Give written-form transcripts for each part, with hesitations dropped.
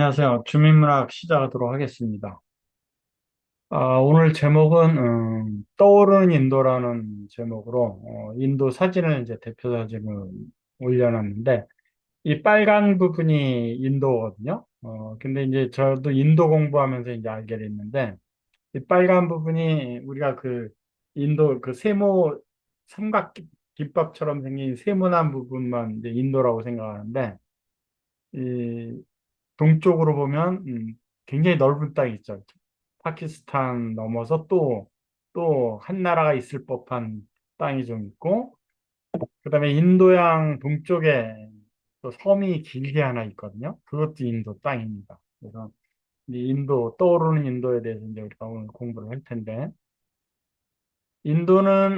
안녕하세요. 주민문학 시작하도록 하겠습니다. 오늘 제목은 떠오르는 인도라는 제목으로 인도 사진을 이제 대표 사진을 올려놨는데 이 빨간 부분이 인도거든요. 근데 이제 저도 인도 공부하면서 이제 알게 됐는데 이 빨간 부분이 우리가 그 인도 그 세모 삼각 김밥처럼 생긴 세모난 부분만 이제 인도라고 생각하는데 이 동쪽으로 보면 굉장히 넓은 땅이 있죠. 파키스탄 넘어서 또 한 나라가 있을 법한 땅이 좀 있고, 그다음에 인도양 동쪽에 또 섬이 길게 하나 있거든요. 그것도 인도 땅입니다. 그래서 이 인도, 떠오르는 인도에 대해서 이제 우리가 오늘 공부를 할 텐데, 인도는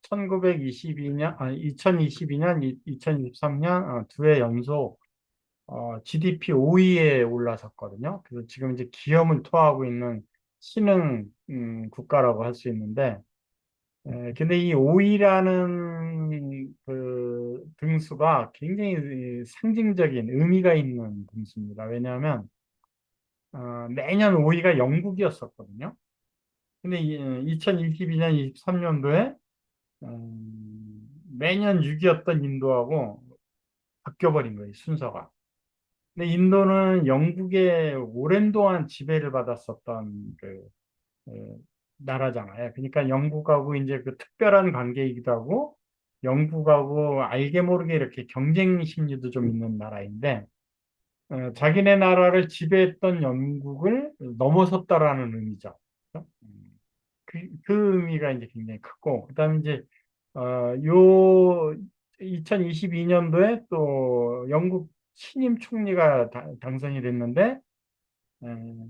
1922년, 2022년, 2023년 두 해 연속 GDP 5위에 올라섰거든요. 그래서 지금 이제 기염을 토하고 있는 신흥 국가라고 할 수 있는데, 근데 이 5위라는 그 등수가 굉장히 상징적인 의미가 있는 등수입니다. 왜냐하면 매년 5위가 영국이었었거든요. 근데 2022년, 23년도에 매년 6위였던 인도하고 바뀌어버린 거예요, 순서가. 근데 인도는 영국의 오랜 동안 지배를 받았었던 그 나라잖아요. 그러니까 영국하고 이제 그 특별한 관계이기도 하고 영국하고 알게 모르게 이렇게 경쟁 심리도 좀 있는 나라인데 자기네 나라를 지배했던 영국을 넘어섰다라는 의미죠. 그렇죠? 그 의미가 이제 굉장히 크고 그다음에 이제 요 2022년도에 또 영국 신임 총리가 당선이 됐는데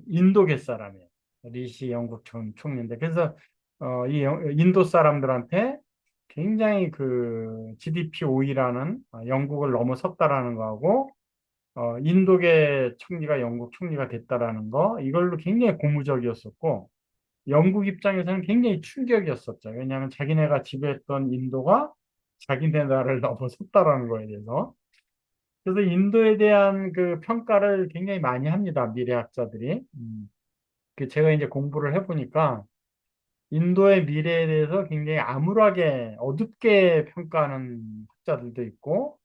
인도계 사람이에요. 리시 영국 총리인데 그래서 인도 사람들한테 굉장히 그 GDP 5위라는 영국을 넘어섰다라는 거하고 인도계 총리가 영국 총리가 됐다라는 거 이걸로 굉장히 고무적이었었고 영국 입장에서는 굉장히 충격이었었죠. 왜냐하면 자기네가 지배했던 인도가 자기네 나라를 넘어섰다라는 거에 대해서. 그래서 인도에 대한 그 평가를 굉장히 많이 합니다. 미래학자들이. 그 제가 이제 공부를 해보니까 인도의 미래에 대해서 굉장히 암울하게 어둡게 평가하는 학자들도 있고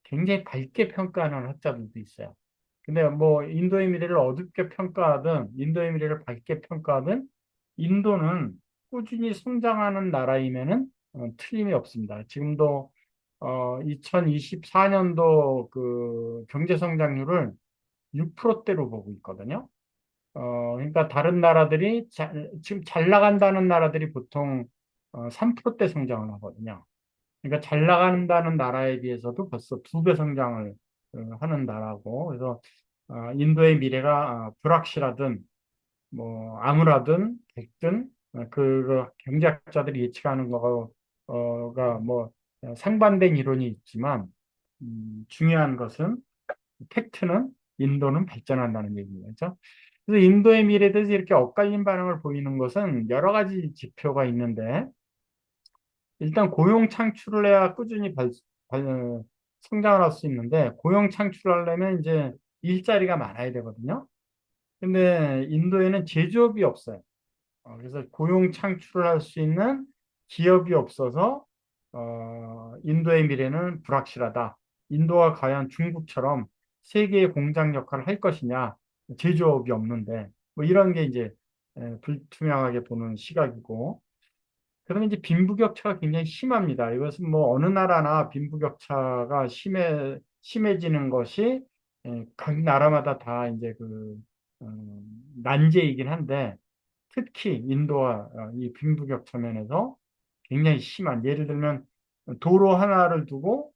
굉장히 밝게 평가하는 학자들도 있어요. 근데 뭐 인도의 미래를 어둡게 평가하든 인도의 미래를 밝게 평가하든 인도는 꾸준히 성장하는 나라임에는 틀림이 없습니다. 지금도 2024년도 그 경제 성장률을 6%대로 보고 있거든요. 그러니까 다른 나라들이 지금 잘 나간다는 나라들이 보통 3%대 성장을 하거든요. 그러니까 잘 나간다는 나라에 비해서도 벌써 2배 성장을 하는 나라고, 그래서 인도의 미래가 불확실하든 뭐 암울하든 백든 그 경제학자들이 예측하는 거가 뭐 상반된 이론이 있지만 중요한 것은 팩트는 인도는 발전한다는 얘기죠. 그렇죠? 그래서 인도의 미래에 대해서 이렇게 엇갈린 반응을 보이는 것은 여러 가지 지표가 있는데 일단 고용 창출을 해야 꾸준히 성장을 할 수 있는데 고용 창출하려면 이제 일자리가 많아야 되거든요. 근데 인도에는 제조업이 없어요. 그래서 고용 창출을 할 수 있는 기업이 없어서 인도의 미래는 불확실하다. 인도가 과연 중국처럼 세계의 공장 역할을 할 것이냐, 제조업이 없는데 뭐 이런 게 이제 불투명하게 보는 시각이고, 그러면 이제 빈부격차가 굉장히 심합니다. 이것은 뭐 어느 나라나 빈부격차가 심해지는 것이 각 나라마다 다 이제 난제이긴 한데 특히 인도와 이 빈부격차 면에서 굉장히 심한, 예를 들면 도로 하나를 두고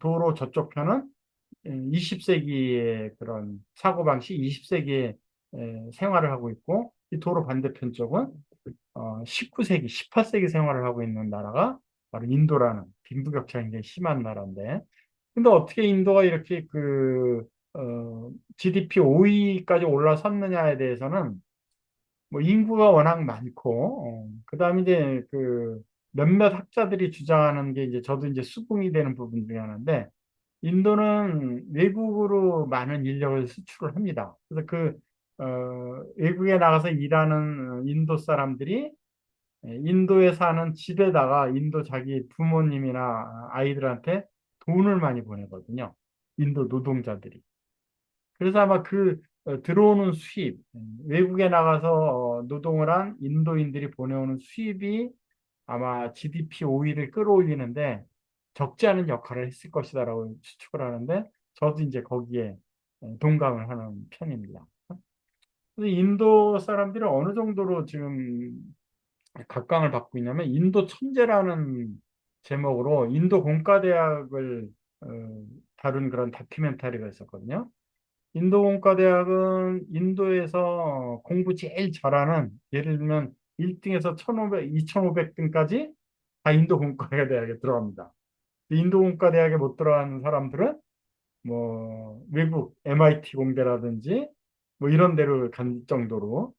도로 저쪽 편은 20세기의 그런 사고방식, 20세기의 생활을 하고 있고 이 도로 반대편 쪽은 19세기, 18세기 생활을 하고 있는 나라가 바로 인도라는 빈부격차가 굉장히 심한 나라인데 근데 어떻게 인도가 이렇게 GDP 5위까지 올라섰느냐에 대해서는 뭐 인구가 워낙 많고, 그다음에 이제 그 몇몇 학자들이 주장하는 게 이제 저도 이제 수긍이 되는 부분 중에 하나인데, 인도는 외국으로 많은 인력을 수출을 합니다. 그래서 외국에 나가서 일하는 인도 사람들이 인도에 사는 집에다가 인도 자기 부모님이나 아이들한테 돈을 많이 보내거든요. 인도 노동자들이. 그래서 아마 들어오는 수입, 외국에 나가서 노동을 한 인도인들이 보내오는 수입이 아마 GDP 5위를 끌어올리는데 적지 않은 역할을 했을 것이다라고 추측을 하는데 저도 이제 거기에 동감을 하는 편입니다. 근데 인도 사람들이 어느 정도로 지금 각광을 받고 있냐면 인도 천재라는 제목으로 인도 공과대학을 어, 다룬 그런 다큐멘터리가 있었거든요. 인도 공과대학은 인도에서 공부 제일 잘하는 예를 들면 1등에서 1500, 2500등까지 다 인도 공과대학에 들어갑니다. 인도 공과대학에 못 들어가는 사람들은 뭐 외국 MIT 공대라든지 뭐 이런 데로 간 정도로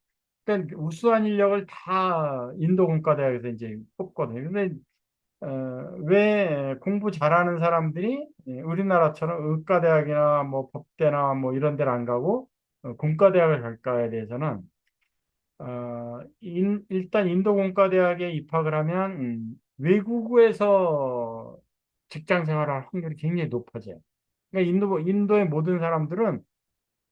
그러니까 우수한 인력을 다 인도 공과대학에서 이제 뽑거든요. 근데 왜 공부 잘하는 사람들이 우리나라처럼 의과대학이나 뭐 법대나 뭐 이런 데를 안 가고 공과대학을 갈까에 대해서는 일단 인도 공과대학에 입학을 하면 외국에서 직장 생활할 확률이 굉장히 높아져요. 그러니까 인도의 모든 사람들은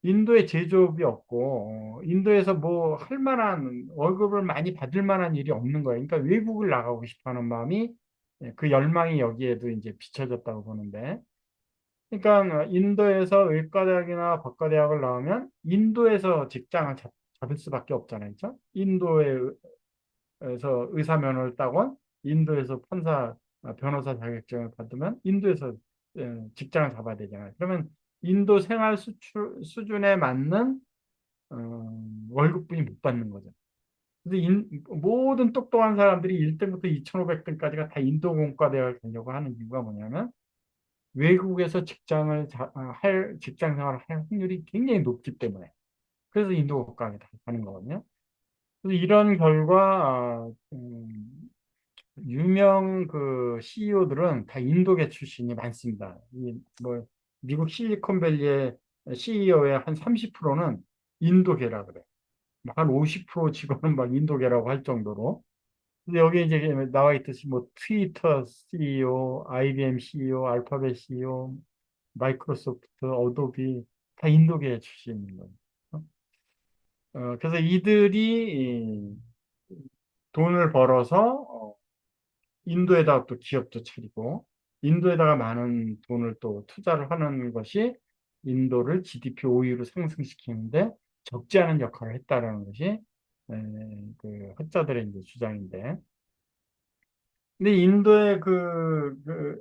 인도에 제조업이 없고 인도에서 뭐 할 만한 월급을 많이 받을 만한 일이 없는 거예요. 그러니까 외국을 나가고 싶어하는 마음이 그 열망이 여기에도 이제 비춰졌다고 보는데, 그러니까 인도에서 의과대학이나 법과대학을 나오면 인도에서 직장을 잡을 수밖에 없잖아요, 그렇죠? 인도에서 의사 면허를 따건 인도에서 변호사 자격증을 받으면 인도에서 직장을 잡아야 되잖아요. 그러면 인도 생활 수준에 맞는 월급분이 못 받는 거죠. 그래서 모든 똑똑한 사람들이 1등부터 2,500등까지가 다 인도공과대학을 가려고 하는 이유가 뭐냐면 외국에서 직장 생활을 할 확률이 굉장히 높기 때문에 그래서 인도공과에 다 가는 거거든요. 그래서 이런 결과 유명 CEO들은 다 인도계 출신이 많습니다. 뭐 미국 실리콘밸리의 CEO의 한 30%는 인도계라 그래. 한 50% 직원은 막 인도계라고 할 정도로. 근데 여기 이제 나와 있듯이 뭐 트위터 CEO, IBM CEO, 알파벳 CEO, 마이크로소프트, 어도비 다 인도계 출신인 거예요. 그래서 이들이 돈을 벌어서 인도에다가 또 기업도 차리고 인도에다가 많은 돈을 또 투자를 하는 것이 인도를 GDP 5위로 상승시키는데 적지 않은 역할을 했다라는 것이 학자들의 이제 주장인데, 근데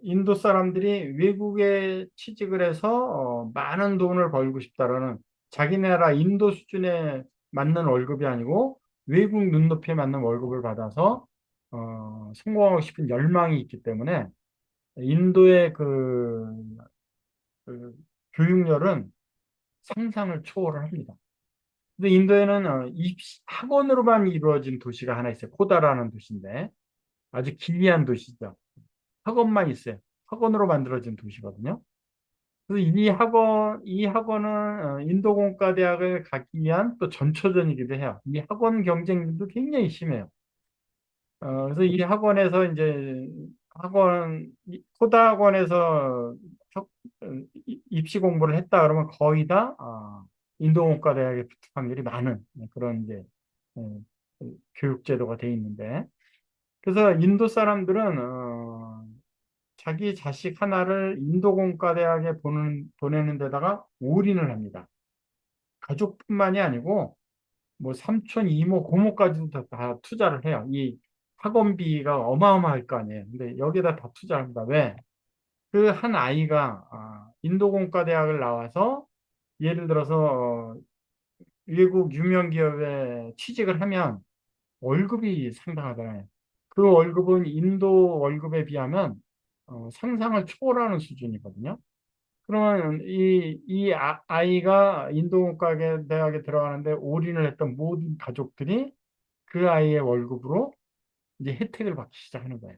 인도 사람들이 외국에 취직을 해서 많은 돈을 벌고 싶다라는 자기 나라 인도 수준에 맞는 월급이 아니고 외국 눈높이에 맞는 월급을 받아서 성공하고 싶은 열망이 있기 때문에 인도의 그 교육열은 상상을 초월을 합니다. 근데 인도에는 학원으로만 이루어진 도시가 하나 있어요. 코다라는 도시인데 아주 기이한 도시죠. 학원만 있어요. 학원으로 만들어진 도시거든요. 그래서 이 학원은 인도공과대학을 가기 위한 또 전초전이기도 해요. 이 학원 경쟁도 굉장히 심해요. 그래서 이 학원에서 이제 코다 학원에서 학- 입시 공부를 했다 그러면 거의 다 인도공과대학에 붙을 확률이 많은 그런 이제 어, 교육 제도가 돼 있는데, 그래서 인도 사람들은 자기 자식 하나를 인도공과대학에 보내는 데다가 올인을 합니다. 가족뿐만이 아니고 뭐 삼촌, 이모, 고모까지도 다 투자를 해요. 이 학원비가 어마어마할 거 아니에요. 근데 여기다 다 투자합니다. 왜? 그 한 아이가 인도공과대학을 나와서 예를 들어서 외국 유명 기업에 취직을 하면 월급이 상당하잖아요. 그 월급은 인도 월급에 비하면 상상을 초월하는 수준이거든요. 그러면 아이가 인도공과대학에 들어가는데 올인을 했던 모든 가족들이 그 아이의 월급으로 이제 혜택을 받기 시작하는 거예요.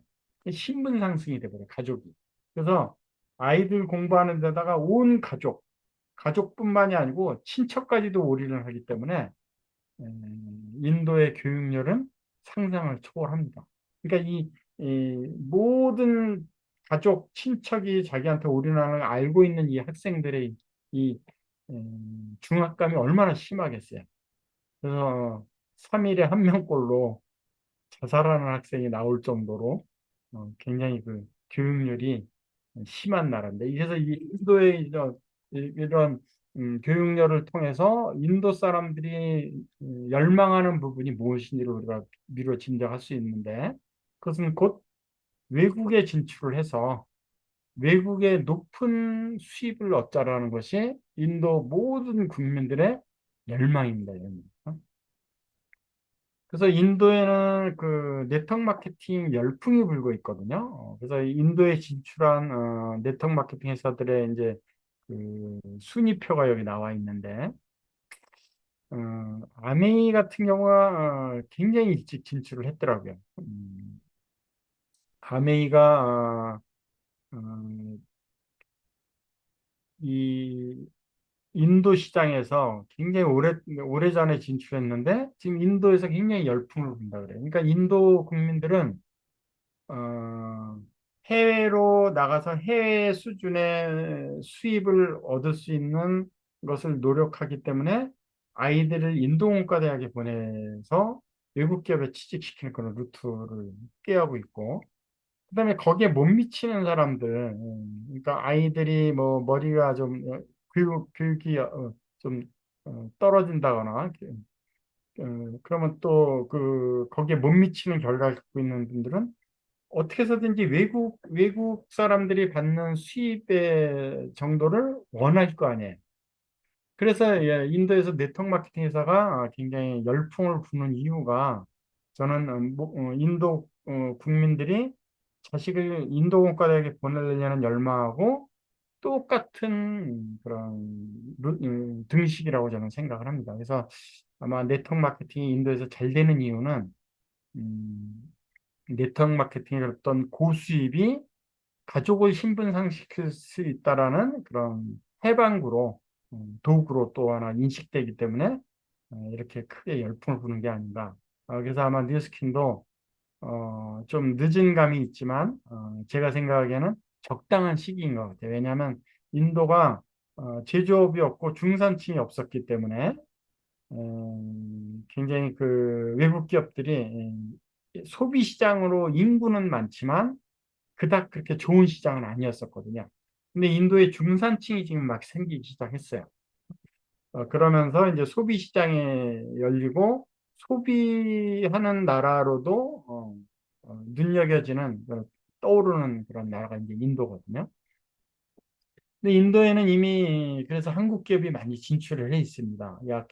신분 상승이 돼버려요, 가족이. 그래서 아이들 공부하는 데다가 온 가족뿐만이 아니고 친척까지도 올인을 하기 때문에 인도의 교육열은 상상을 초월합니다. 그러니까 이 모든 가족, 친척이 자기한테 올인하는 걸 알고 있는 이 학생들의 이 중압감이 얼마나 심하겠어요. 그래서 3일에 한 명꼴로 자살하는 학생이 나올 정도로 굉장히 그 교육열이 심한 나라인데, 그래서 이 인도의 이런 교육열을 통해서 인도 사람들이 열망하는 부분이 무엇인지를 우리가 미루어 짐작할 수 있는데, 그것은 곧 외국에 진출을 해서 외국의 높은 수입을 얻자라는 것이 인도 모든 국민들의 열망입니다. 열망. 그래서 인도에는 그 네트워크 마케팅 열풍이 불고 있거든요. 그래서 인도에 진출한 네트워크 마케팅 회사들의 이제 그 순위표가 여기 나와 있는데, 아메이 같은 경우가 굉장히 일찍 진출을 했더라고요. 아메이가 이 인도 시장에서 굉장히 오래전에 진출했는데 지금 인도에서 굉장히 열풍을 분다 그래요. 그러니까 인도 국민들은 어, 해외로 나가서 해외 수준의 수입을 얻을 수 있는 것을 노력하기 때문에 아이들을 인도공과대학에 보내서 외국 기업에 취직시키는 그런 루트를 꾀하고 있고, 그다음에 거기에 못 미치는 사람들, 그러니까 아이들이 뭐 머리가 좀 교육이 좀 떨어진다거나, 그러면 또 그 거기에 못 미치는 결과를 갖고 있는 분들은 어떻게 해서든지 외국 사람들이 받는 수입의 정도를 원할 거 아니에요. 그래서 예, 인도에서 네트워크 마케팅 회사가 굉장히 열풍을 부는 이유가, 저는 인도 국민들이 자식을 인도 공과대학에 보내려는 열망하고 똑같은 그런 등식이라고 저는 생각을 합니다. 그래서 아마 네트워크 마케팅이 인도에서 잘 되는 이유는 음, 네트워크 마케팅의 어떤 고수입이 가족을 신분상시킬 수 있다라는 그런 해방구로, 도구로 또 하나 인식되기 때문에 이렇게 크게 열풍을 부는 게 아닌가. 그래서 아마 뉴스킨도 좀 늦은 감이 있지만 제가 생각하기에는 적당한 시기인 것 같아요. 왜냐하면 인도가 제조업이 없고 중산층이 없었기 때문에 굉장히 그 외국 기업들이 소비 시장으로 인구는 많지만 그닥 그렇게 좋은 시장은 아니었었거든요. 근데 인도의 중산층이 지금 막 생기기 시작했어요. 그러면서 이제 소비 시장에 열리고 소비하는 나라로도 눈여겨지는 떠오르는 그런 나라가 이제 인도거든요. 근데 인도에는 이미 그래서 한국 기업이 많이 진출을 해 있습니다. 약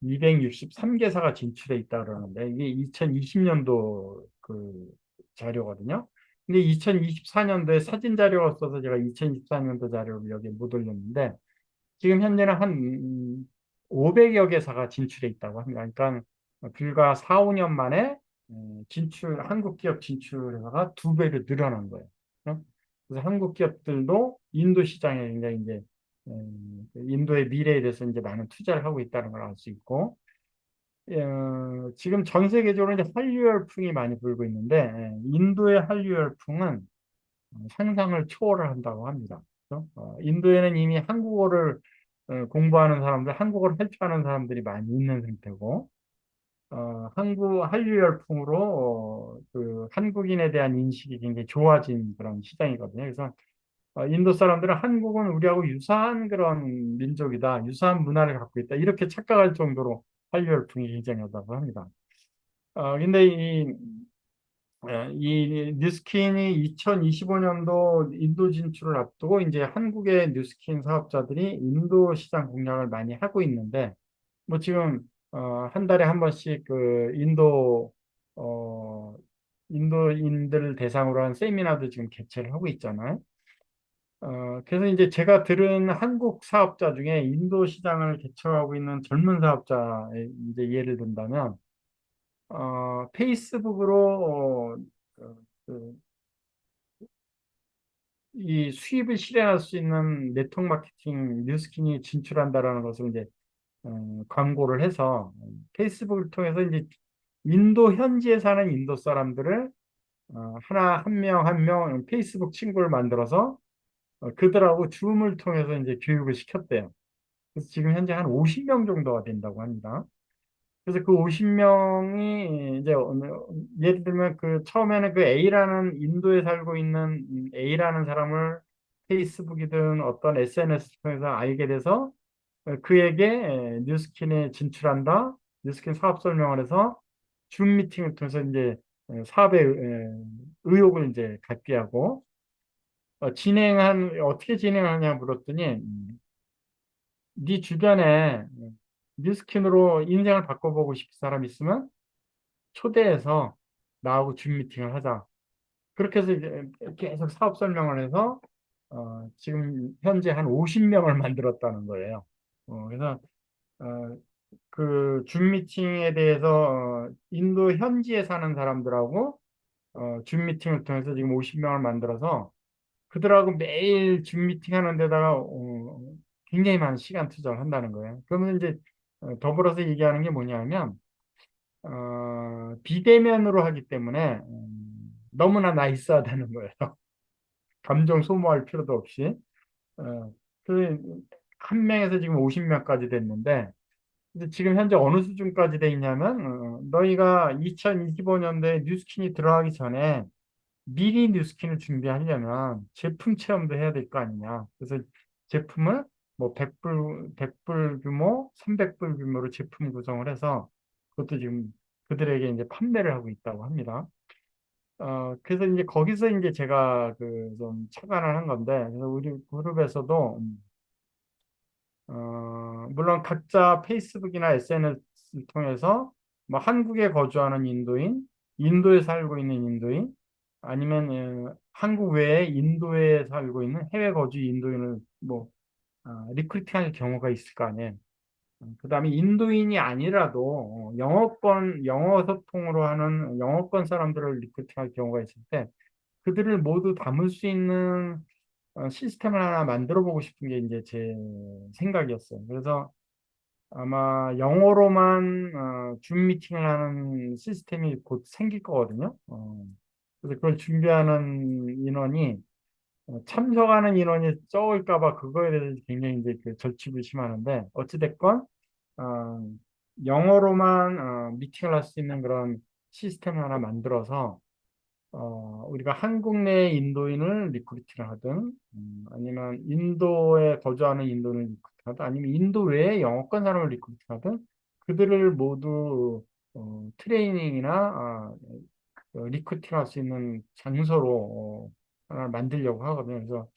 263개사가 진출해 있다 그러는데 이게 2020년도 그 자료거든요. 근데 2024년도에 사진 자료가 없어서 제가 2024년도 자료를 여기 못 올렸는데 지금 현재는 한 500여 개사가 진출해 있다고 합니다. 그러니까 불과 4, 5년 만에 한국 기업 진출회사가 두 배로 늘어난 거예요. 어? 그래서 한국 기업들도 인도 시장에 굉장히 이제 인도의 미래에 대해서 이제 많은 투자를 하고 있다는 걸 알 수 있고, 지금 전 세계적으로 이제 한류 열풍이 많이 불고 있는데, 인도의 한류 열풍은 상상을 초월을 한다고 합니다. 그래서, 인도에는 이미 한국어를 공부하는 사람들, 한국어를 할 줄 아는 사람들이 많이 있는 상태고, 한류 열풍으로 그 한국인에 대한 인식이 굉장히 좋아진 그런 시장이거든요. 그래서 인도 사람들은 한국은 우리하고 유사한 그런 민족이다, 유사한 문화를 갖고 있다, 이렇게 착각할 정도로 한류 열풍이 굉장하다고 합니다. 근데 이 뉴스킨이 2025년도 인도 진출을 앞두고 이제 한국의 뉴스킨 사업자들이 인도 시장 공략을 많이 하고 있는데, 뭐 지금 한 달에 한 번씩 그 어, 인도인들 대상으로 한 세미나도 지금 개최를 하고 있잖아요. 그래서 이제 제가 들은 한국 사업자 중에 인도 시장을 개척하고 있는 젊은 사업자 이제 예를 든다면, 페이스북으로 그 이 수입을 실현할 수 있는 네트워크 마케팅 뉴스킨이 진출한다라는 것을 이제 광고를 해서 페이스북을 통해서 이제 인도 현지에 사는 인도 사람들을 하나 한 명 한 명 페이스북 친구를 만들어서 그들하고 줌을 통해서 이제 교육을 시켰대요. 그래서 지금 현재 한 50명 정도가 된다고 합니다. 그래서 그 50명이 이제 예를 들면 그 처음에는 그 A라는 인도에 살고 있는 A라는 사람을 페이스북이든 어떤 SNS 통해서 알게 돼서 그에게 뉴스킨에 진출한다. 뉴스킨 사업 설명을 해서 줌 미팅을 통해서 이제 사업의 의욕을 이제 갖게 하고 어떻게 진행하냐 물었더니 네 주변에 뉴스킨으로 인생을 바꿔보고 싶은 사람 있으면 초대해서 나하고 줌 미팅을 하자. 그렇게 해서 이제 계속 사업 설명을 해서 지금 현재 한 50명을 만들었다는 거예요. 그래서 어, 그 줌 미팅에 대해서 인도 현지에 사는 사람들하고 줌 미팅을 통해서 지금 50명을 만들어서 그들하고 매일 줌 미팅 하는 데다가 굉장히 많은 시간 투자를 한다는 거예요. 그러면 이제 더불어서 얘기하는 게 뭐냐면 비대면으로 하기 때문에 너무나 나이스하다는 거예요. 감정 소모할 필요도 없이. 어, 그한 명에서 지금 50명까지 됐는데 근데 지금 현재 어느 수준까지 돼 있냐면 너희가 2025년도에 뉴스킨이 들어가기 전에 미리 뉴스킨을 준비하려면 제품 체험도 해야 될 거 아니냐. 그래서 제품을 뭐 100불 규모, 300불 규모로 제품 구성을 해서 그것도 지금 그들에게 이제 판매를 하고 있다고 합니다. 그래서 이제 거기서 이제 제가 그 좀 착안을 한 건데, 그래서 우리 그룹에서도 물론 각자 페이스북이나 SNS를 통해서 뭐 한국에 거주하는 인도인, 인도에 살고 있는 인도인, 아니면 한국 외에 인도에 살고 있는 해외 거주 인도인을 뭐 리크루팅할 경우가 있을 거 아니에요. 그다음에 인도인이 아니라도 영어 소통으로 하는 영어권 사람들을 리크루팅할 경우가 있을 때 그들을 모두 담을 수 있는 시스템을 하나 만들어 보고 싶은 게 이제 제 생각이었어요. 그래서 아마 영어로만 줌 미팅을 하는 시스템이 곧 생길 거거든요. 그래서 그걸 준비하는 인원이 참석하는 인원이 적을까 봐 그거에 대해서 굉장히 이제 그 절치부심하는데 어찌됐건 어, 영어로만 미팅을 할 수 있는 그런 시스템을 하나 만들어서 우리가 한국 내 인도인을 리크루팅을 하든, 아니면 인도에 거주하는 인도인을 리크루팅하든, 아니면 인도 외에 영어권 사람을 리크루팅하든, 그들을 모두 트레이닝이나 리크루팅할 수 있는 장소로 하나 만들려고 하거든요. 그래서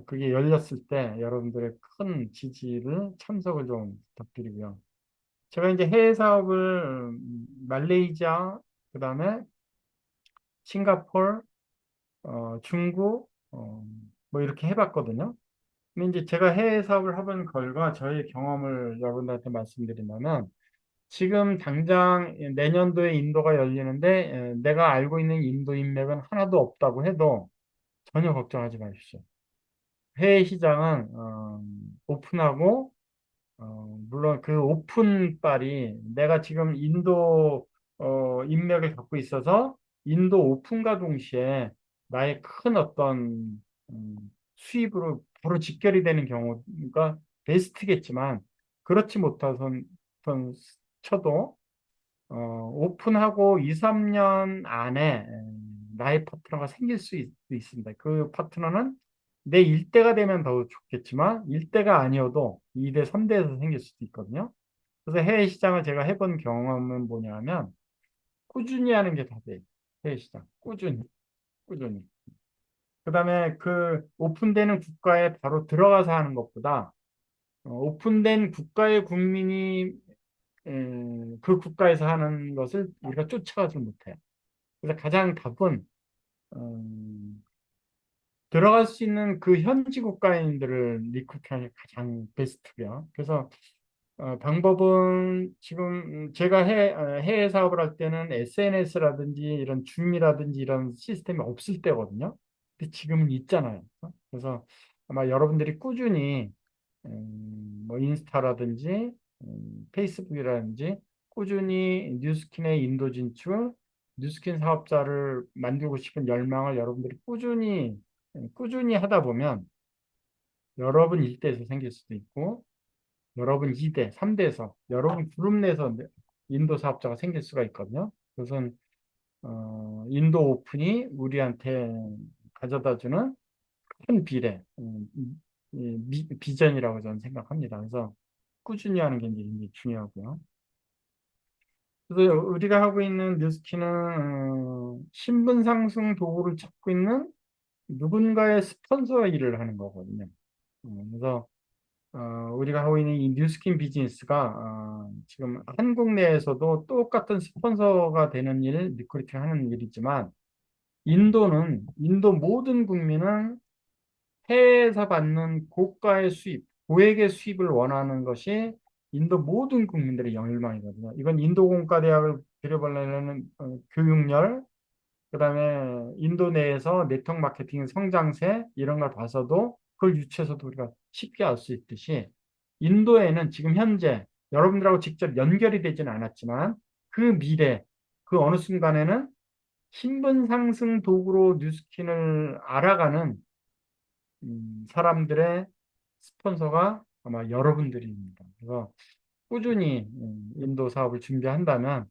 그게 열렸을 때 여러분들의 큰 지지를 참석을 좀 부탁드리고요. 제가 이제 해외 사업을 말레이시아, 그다음에 싱가포르, 중국, 뭐 이렇게 해봤거든요. 근데 이제 제가 해외 사업을 해본 결과 저의 경험을 여러분들한테 말씀드린다면 지금 당장 내년도에 인도가 열리는데 내가 알고 있는 인도 인맥은 하나도 없다고 해도 전혀 걱정하지 마십시오. 해외 시장은 오픈하고 물론 그 오픈빨이 내가 지금 인도 인맥을 갖고 있어서 인도 오픈과 동시에 나의 큰 어떤 음, 수입으로 바로 직결이 되는 경우가 베스트겠지만 그렇지 못하선 쳐도 오픈하고 2, 3년 안에 나의 파트너가 생길 수 있습니다. 그 파트너는 내 일대가 되면 더 좋겠지만 일대가 아니어도 2대, 3대에서 생길 수도 있거든요. 그래서 해외 시장을 제가 해본 경험은 뭐냐면 꾸준히 하는 게 답이에요. 해외 시장. 꾸준히. 꾸준히. 그다음에 그 오픈되는 국가에 바로 들어가서 하는 것보다 오픈된 국가의 국민이 그 국가에서 하는 것을 우리가 쫓아가지 못해요. 그래서 가장 답은 음, 들어갈 수 있는 그 현지 국가인들을 리크루트하는 게 가장 베스트고요. 그래서 방법은 지금 제가 해외 사업을 할 때는 SNS라든지 이런 줌이라든지 이런 시스템이 없을 때거든요. 근데 지금은 있잖아요. 그래서 아마 여러분들이 꾸준히 뭐 인스타라든지 페이스북이라든지 꾸준히 뉴스킨의 인도 진출, 뉴스킨 사업자를 만들고 싶은 열망을 여러분들이 꾸준히 하다 보면 여러분 일대에서 생길 수도 있고 여러분 2대, 3대에서 여러분 그룹 내에서 인도 사업자가 생길 수가 있거든요. 그것은 인도 오픈이 우리한테 가져다주는 큰 비례, 비전이라고 저는 생각합니다. 그래서 꾸준히 하는 게 이제 굉장히 중요하고요. 그래서 우리가 하고 있는 뉴스키는 신분 상승 도구를 찾고 있는 누군가의 스폰서 일을 하는 거거든요. 그래서 우리가 하고 있는 이 뉴스킨 비즈니스가 지금 한국 내에서도 똑같은 스폰서가 되는 일, 리크루팅 하는 일이지만 인도 모든 국민은 해외에서 받는 고가의 수입, 고액의 수입을 원하는 것이 인도 모든 국민들의 열망이거든요. 이건 인도 공과대학을 들여보려는 교육열, 그다음에 인도 내에서 네트워크 마케팅 성장세 이런 걸 봐서도 그걸 유추해서도 우리가 쉽게 알 수 있듯이 인도에는 지금 현재 여러분들하고 직접 연결이 되지는 않았지만 그 미래, 그 어느 순간에는 신분 상승 도구로 뉴스킨을 알아가는 사람들의 스폰서가 아마 여러분들입니다. 그래서 꾸준히 인도 사업을 준비한다면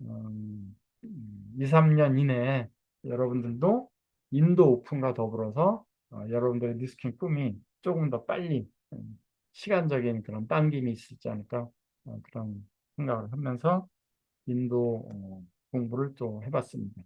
2, 3년 이내에 여러분들도 인도 오픈과 더불어서 여러분들의 뉴스킨 꿈이 조금 더 빨리 시간적인 그런 당김이 있지 않을까 그런 생각을 하면서 인도 공부를 또 해봤습니다.